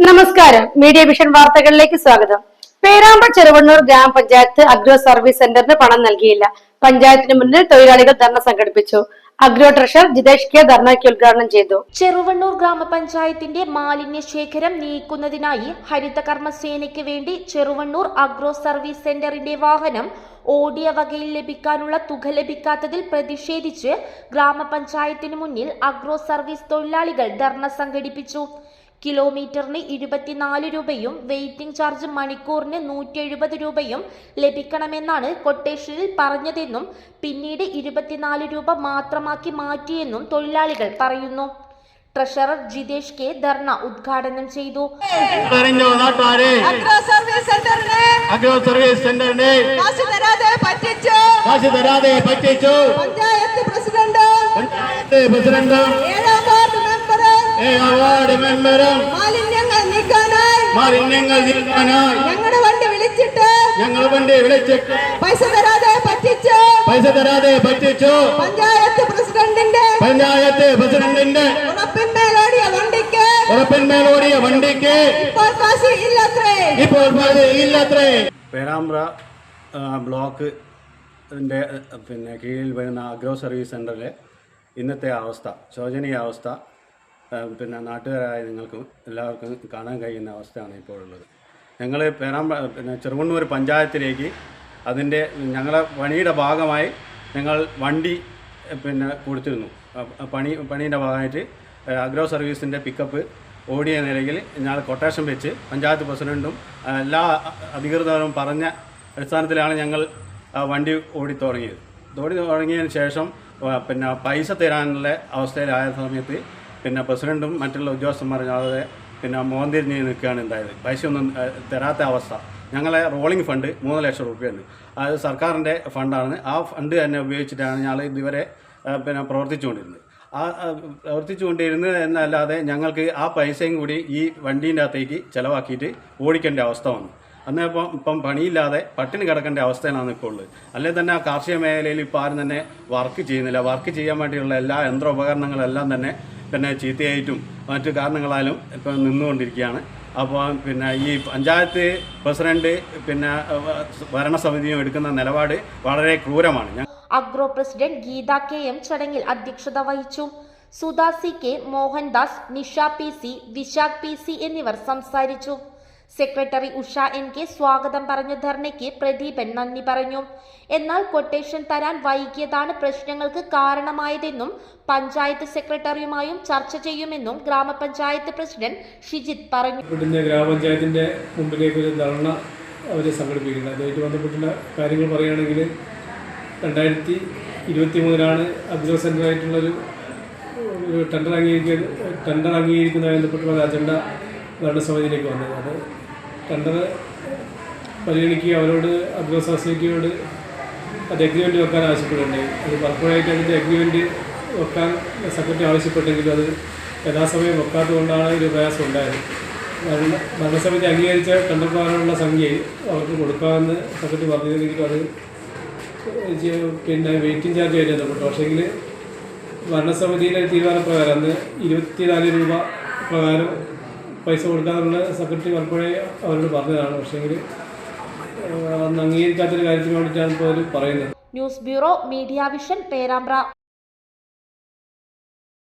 നമസ്കാരം. Media vision വാർത്തകളിലേക്ക് സ്വാഗതം. പേരാമ്പ്ര ചെറുവണ്ണൂർ ഗ്രാമപഞ്ചായത്ത് അഗ്രോ സർവീസ് സെന്ററിന് പണം നൽകിയില്ല. പഞ്ചായത്തിന് മുന്നിൽ തൊഴിലാളികൾ ധർണ സംഘടിപ്പിച്ചു. അഗ്രോ ട്രഷറർ ജിതേഷ് കെ ധർണയ്ക്ക് ഉദ്ഘാടനം ചെയ്തു. ചെറുവണ്ണൂർ ഗ്രാമപഞ്ചായത്തിന്റെ മാലിന്യ ശേഖരം നീക്കുന്നതിനായി ഹരിതകർമ്മസേനയ്ക്ക് വേണ്ടി ചെറുവണ്ണൂർ അഗ്രോ സർവീസ് സെന്ററിന്റെ വാഹനം ഓടിയ വകയിൽ ലഭിക്കാനുള്ള തുക ലഭിക്കാത്തതിൽ പ്രതിഷേധിച്ച് ഗ്രാമപഞ്ചായത്തിന് മുന്നിൽ അഗ്രോ സർവീസ് തൊഴിലാളികൾ ധർണ സംഘടിപ്പിച്ചു. കിലോമീറ്ററിന് 24 രൂപയും വെയിറ്റിംഗ് ചാർജ് മണിക്കൂറിന് 170 രൂപയും ലഭിക്കണമെന്നാണ് കൊട്ടേഷനിൽ പറഞ്ഞതെന്നും പിന്നീട് 24 രൂപ മാത്രമാക്കി മാറ്റിയെന്നും തൊഴിലാളികൾ പറയുന്നു. ട്രഷറർ ജിതേഷ് കെ ധർണ ഉദ്ഘാടനം ചെയ്തു. അഗ്രോ സർവീസ് സെന്ററിനെ പഞ്ചായത്ത് പ്രസിഡന്റ് വാർഡ് മെമ്പറും മാലിന്യങ്ങൾ നീക്കാനായി ഞങ്ങളുടെ വണ്ടി വിളിച്ചിട്ട് പൈസ തരാതെ പറ്റിച്ചു പഞ്ചായത്ത് പ്രസിഡന്റിന്റെ ഉറപ്പിന്മേലോടിയ വണ്ടിക്ക് ഇപ്പോൾ ഇല്ലത്രേ. പേരാമ്പ്ര ബ്ലോക്ക് കീഴിൽ വരുന്ന അഗ്രോ സർവീസ് സെൻ്ററിലെ ഇന്നത്തെ അവസ്ഥ, ശോചനീയ അവസ്ഥ നാട്ടുകാരായ നിങ്ങൾക്കും എല്ലാവർക്കും കാണാൻ കഴിയുന്ന അവസ്ഥയാണ് ഇപ്പോൾ ഉള്ളത്. ഞങ്ങൾ ചെറുവണ്ണൂർ പഞ്ചായത്തിലേക്ക് ഞങ്ങളെ പണിയുടെ ഭാഗമായി ഞങ്ങൾ വണ്ടി കൊടുത്തിരുന്നു. പണീൻ്റെ ഭാഗമായിട്ട് അഗ്രോ സർവീസിൻ്റെ പിക്കപ്പ് ഓടിയ നിലയിൽ ഞങ്ങൾ കൊട്ടേഷൻ വെച്ച് പഞ്ചായത്ത് പ്രസിഡൻറ്റും എല്ലാ അധികൃതരും പറഞ്ഞ അടിസ്ഥാനത്തിലാണ് ഞങ്ങൾ വണ്ടി ഓടി തുടങ്ങിയതിന് ശേഷം പൈസ തരാനുള്ള അവസ്ഥയിലായ സമയത്ത് പ്രസിഡന്റും മറ്റുള്ള ഉദ്യോഗസ്ഥന്മാരും ഞങ്ങളെ മോന്തിരിഞ്ഞ് നിൽക്കുകയാണ് ഉണ്ടായത്. പൈസ ഒന്നും തരാത്ത അവസ്ഥ. ഞങ്ങളെ റോളിംഗ് ഫണ്ട് 3 ലക്ഷം രൂപയുണ്ട്. അത് സർക്കാരിൻ്റെ ഫണ്ടാണ്. ആ ഫണ്ട് തന്നെ ഉപയോഗിച്ചിട്ടാണ് ഞങ്ങൾ ഇതുവരെ പ്രവർത്തിച്ചുകൊണ്ടിരുന്നത് എന്നല്ലാതെ ഞങ്ങൾക്ക് ആ പൈസയും കൂടി ഈ വണ്ടീൻ്റെ അകത്തേക്ക് ചിലവാക്കിയിട്ട് ഓടിക്കേണ്ട അവസ്ഥ വന്നു. ഇപ്പം പണിയില്ലാതെ പട്ടിണി കിടക്കേണ്ട അവസ്ഥയിലാണ് ഇപ്പോൾ ഉള്ളത്. അല്ലെങ്കിൽ തന്നെ ആ കാർഷിക മേഖലയിൽ ഇപ്പോൾ ആരും തന്നെ വർക്ക് ചെയ്യുന്നില്ല. വർക്ക് ചെയ്യാൻ വേണ്ടിയുള്ള എല്ലാ യന്ത്രോപകരണങ്ങളെല്ലാം തന്നെ ചീത്തയായിട്ടും മറ്റു കാരണങ്ങളാലും ഇപ്പം നിന്നുകൊണ്ടിരിക്കുകയാണ്. അപ്പോൾ ഈ പഞ്ചായത്ത് പ്രസിഡന്റ് ഭരണസമിതിയും എടുക്കുന്ന നിലപാട് വളരെ ക്രൂരമാണ്. Agro president Geetha K M ചടങ്ങിൽ അധ്യക്ഷത വഹിച്ചു. Sudha C K, Mohandas, Nisha P C, Vishakh P C എന്നിവർ സംസാരിച്ചു. സെക്രട്ടറി ഉഷ എൻ കെ സ്വാഗതം പറഞ്ഞ ധർണയ്ക്ക് പ്രദീപൻ നന്ദി പറഞ്ഞു. എന്നാൽ കൊട്ടേഷൻ തരാൻ വൈകിയതാണ് പ്രശ്നങ്ങൾക്ക് കാരണമായതെന്നും പഞ്ചായത്ത് സെക്രട്ടറിയുമായും ചർച്ച ചെയ്യുമെന്നും ഗ്രാമപഞ്ചായത്ത് പ്രസിഡന്റ് ഷിജിത് പറഞ്ഞു. ഗ്രാമപഞ്ചായത്തിന്റെ മുമ്പിലേക്ക് ഒരു ധർണ അവർ സംഘടിപ്പിക്കുന്നത്. അതുമായിട്ട് ബന്ധപ്പെട്ടുള്ള കാര്യങ്ങൾ പറയുകയാണെങ്കിൽ 2023 അഗ്രോ സെൻ്ററായിട്ടുള്ളൊരു ടെൻഡർ അംഗീകരിക്കുന്നതുമായി ബന്ധപ്പെട്ടുള്ള ഒരു അജണ്ട ഭരണസമിതിയിലേക്ക് വന്നത്. അത് ടെൻഡർ പരിഗണിക്കുക, അവരോട് അഗ്രോ സൊസൈറ്റിയോട് അത് എഗ്രിമെൻ്റ് വെക്കാൻ ആവശ്യപ്പെടുന്നുണ്ട്. അത് പലപ്പോഴായിട്ട് അതിൻ്റെ എഗ്രിമെൻ്റ് വെക്കാൻ സെക്രട്ടറി ആവശ്യപ്പെട്ടെങ്കിലും അത് യഥാസമയം വെക്കാത്തതുകൊണ്ടാണ് ഒരു പ്രയാസം ഉണ്ടായത്. ഭരണസമിതി അംഗീകരിച്ച ടെൻഡർ പ്രകാരമുള്ള സംഖ്യ അവർക്ക് കൊടുക്കാമെന്ന് സെക്രട്ടറി പറഞ്ഞിരുന്നെങ്കിലും അത് വെയിറ്റിംഗ് ചാർജ് ആയിട്ട് ബന്ധപ്പെട്ടു. പക്ഷേങ്കിൽ ഭരണസമിതിയിലെ തീരുമാനപ്രകാരം അന്ന് 24 രൂപ പ്രകാരം പൈസ കൊടുക്കാനുള്ള സെക്രട്ടറി പലപ്പോഴേ അവരോട് പറഞ്ഞതാണ്. പക്ഷേങ്കിൽ അന്ന് അംഗീകരിക്കാത്തൊരു കാര്യത്തിന് വേണ്ടിയിട്ടാണ് ഇപ്പോൾ അവർ പറയുന്നത്. News bureau, media vision, Perambra.